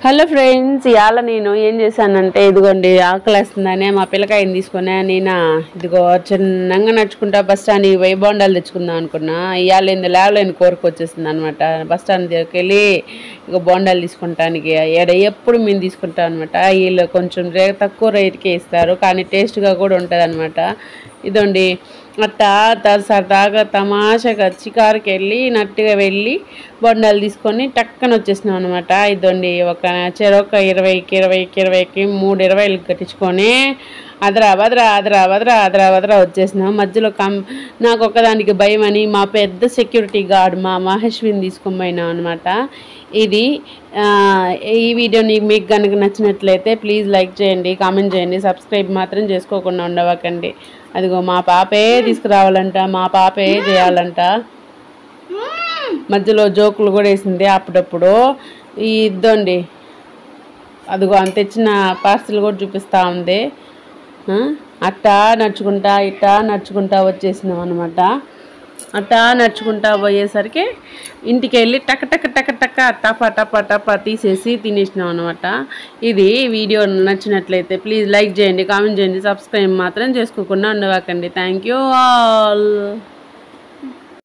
Hello friends, ఇవాళ నేను ఏం చేశానంటే ఇదిగోండి ఆకలేస్తుందనే మా పిల్లకాయని తీసుకున్నా. నేను ఇదిగో చిన్నగా నడుచుకుంటా బస్ స్టాండ్ పోయి బోండాలు తెచ్చుకుందాం అనుకున్నా. ఇవాళ ఏంది లేవలేని కోరిక వచ్చేసింది అనమాట. బస్ స్టాండ్ దగ్గరికి వెళ్ళి ఇక బోండాలు తీసుకుంటానికి ఎప్పుడు మేము తీసుకుంటాం అనమాట. వీళ్ళు కొంచెం తక్కువ రేటుకే ఇస్తారు, కానీ టేస్ట్గా కూడా ఉంటుంది అనమాట. ఇదండి అట్టా సరదాగా తమాషాగా చికారుకి వెళ్ళి నట్టుగా వెళ్ళి బొండాలు తీసుకొని టక్కన వచ్చేసినాం అనమాట. ఇదండి ఒక 20కి 3 20లు కట్టించుకొని అదరా బదరా వచ్చేసినాం. మధ్యలో నాకు ఒక్కదానికి భయం అని మా పెద్ద సెక్యూరిటీ గార్డ్ మా మహేష్విని తీసుకొని పోయినాం అనమాట. ఇది ఈ వీడియోని మీకు కనుక నచ్చినట్లయితే ప్లీజ్ లైక్ చేయండి, కామెంట్ చేయండి, సబ్స్క్రైబ్ మాత్రం చేసుకోకుండా ఉండవకండి. అదిగో మా పాపే తీసుకురావాలంట, మా పాపే చేయాలంట. మధ్యలో జోకులు కూడా వేసింది అప్పుడప్పుడు. ఈ ఇద్దండి అదిగో అంత తెచ్చిన పార్సిల్ కూడా చూపిస్తూ ఉంది. అట్టా నడుచుకుంటా వచ్చేసినాం అనమాట. అట్టా నడుచుకుంటా పోయేసరికి ఇంటికి వెళ్ళి టప తీసేసి తినేసినాం అనమాట. ఇది వీడియో నచ్చినట్లయితే ప్లీజ్ లైక్ చేయండి, కామెంట్ చేయండి, సబ్స్క్రైబ్ మాత్రం చేసుకోకుండా ఉండవకండి. Thank you all.